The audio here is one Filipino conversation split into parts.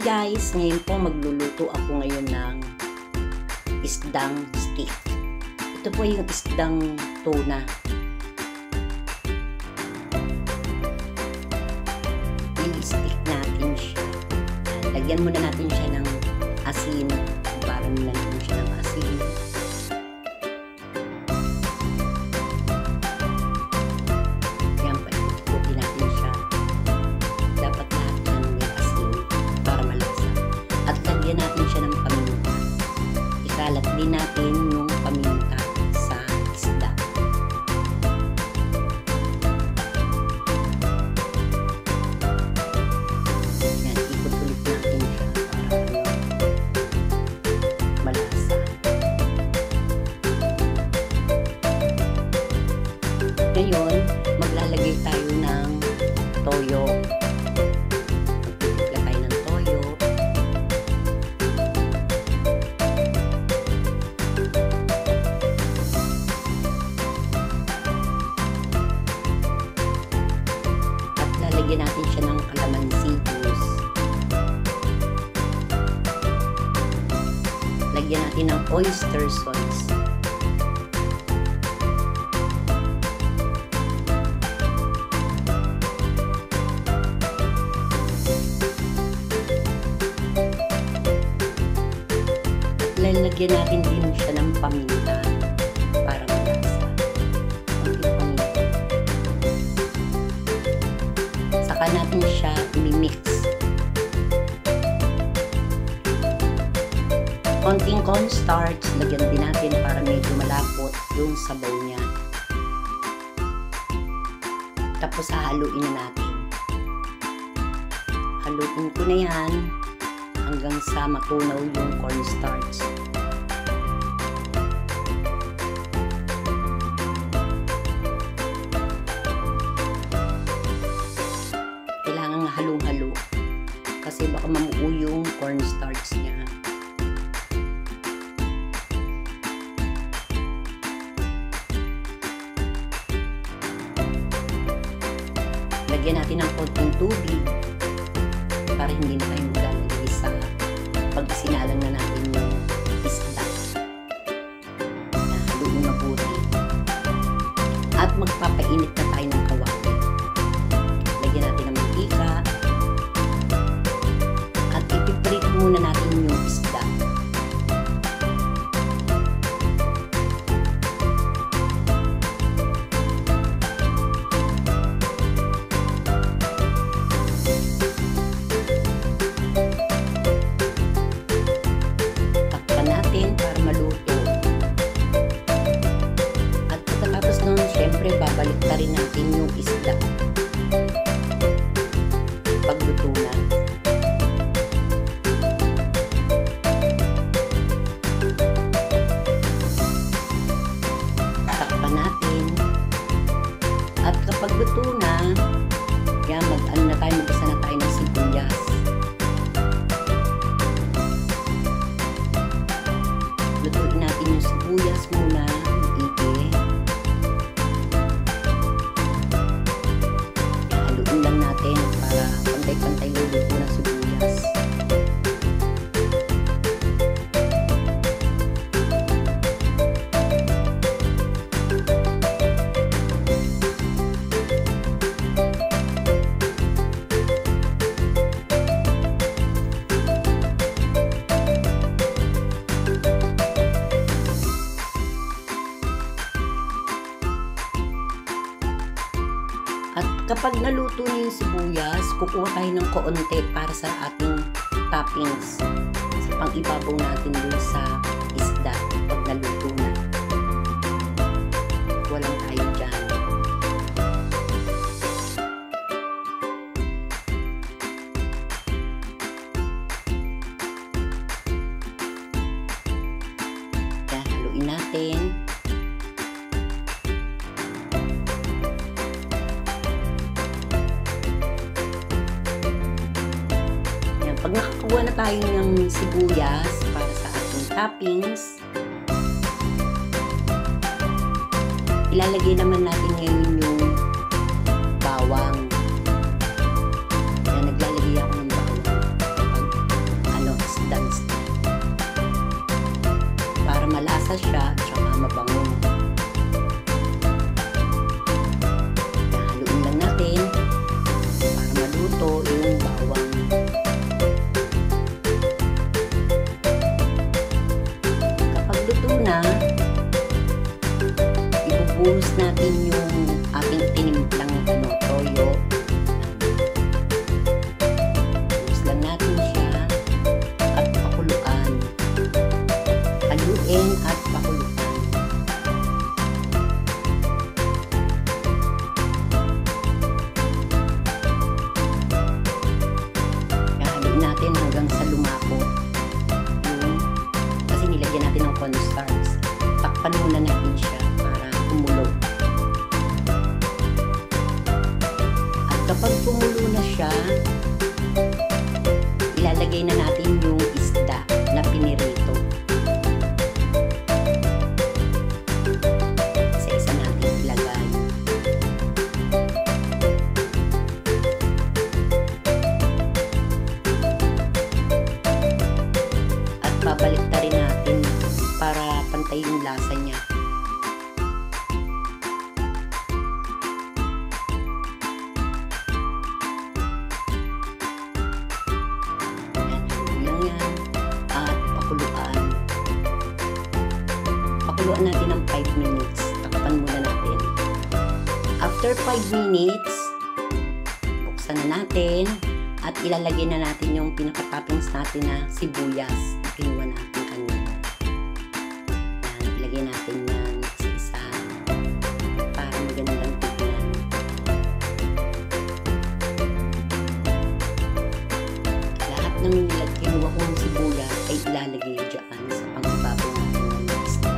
guys, ngayon po magluluto ako ngayon ng isdang steak. Ito po yung isdang tuna. I-steak natin siya. Lagyan muna natin siya ng asin. Para nilagyan siya ng asin. Yan pa, ikutin natin siya. Dapat lahat ng may asin para malasa. At lagyan natin siya ng paminta. Ikalat din natin yung paminta sa isda. Yan, ikot ulit natin siya para malasa. Ngayon, maglalagay tayo ng toyo. Magtitimpla tayo ng toyo. At lalagyan natin siya ng calamansi juice. Lagyan natin ng oyster sauce. Lalagyan natin din siya ng paminta para malasa. Konting paminta. Saka natin siya i-mix. Konting cornstarch, lagyan din natin para medyo malapot yung sabaw niya. Tapos hahaluin na natin. Haluin ko na yan hanggang sa matunaw yung cornstarch. Kailangan halong-halo kasi baka mamuo yung cornstarch niya. Lagyan natin ng konting tubig para hindi na tayo maglalagay sa pag sinalang na natin yung isda. Haluin mabuti. At magpapainit na tayo ng kawali. Lagyan natin ng mantika. At ipiprito muna natin yung isda. Para maluto. At pagkatapos nun, syempre babalik na rin natin yung isda pagluto na. Takpan natin. At kapag luto na, yan, mag-ano na tayo, mag-isa na tayo ng sibuyas. Lutuin natin yung sibuyas muna, maigi. Haluin lang natin para pantay-pantay yung luto ng sibuyas. At kapag naluto na yung sibuyas, kukuha tayo ng kaunti para sa ating toppings. Sa pang-ibabaw natin dun sa isda pag naluto na. Walang tayo dyan. Kaya haluin natin. Pag nakakuha na tayo ng sibuyas para sa ating toppings, ilalagay naman natin ngayon yung bawang. Yan, naglalagay ako ng bawang. siya at saka mabango. Haluin lang natin para maluto yung bawang. Kapag luto na, ibubuhos natin yung ating tinimplang toyo. Buhos lang natin siya at pakuluan. Haluin at pakuluan. Haluin natin hanggang sa lumapot. Kasi nilagyan natin ng cornstarch. Takpan muna natin siya para kumulo. At kapag kumulo na siya, ilalagay na natin yung isda na pinirito. Isa-isa natin ilagay. At babaliktarin natin para pantay yung lasa niya. Pakuluan natin ng 5 minutes. Takpan muna natin. After 5 minutes, buksan na natin at ilalagay na natin yung pinaka-toppings natin na sibuyas na kinuha natin kanina. Yan, ilagay natin yan isa-isa para magandang tignan. Lahat ng kinuha kong sibuyas ay ilalagay dyan sa pangbabaw natin ng isda.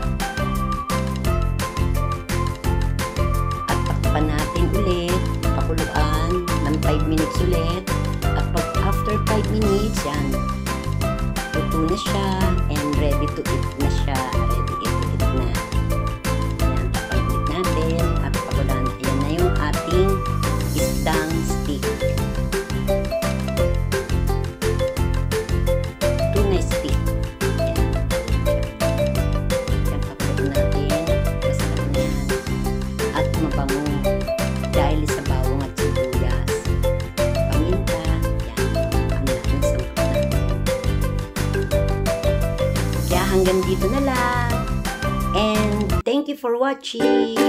Natin ulit, pakuluan ng 5 minutes ulit at pag after 5 minutes yan, luto na siya and ready to eat na siya, ready to eat na. Yan, papagulit natin at pakuluan. Yan na yung ating isdang stick. Tuna stick. Yan, pakuluan natin. Masarap na yan at mabango dahil sa bawang at sibuyas. Paminta, yan, ang natin sa mga natin. Kaya hanggang dito na lang. And thank you for watching.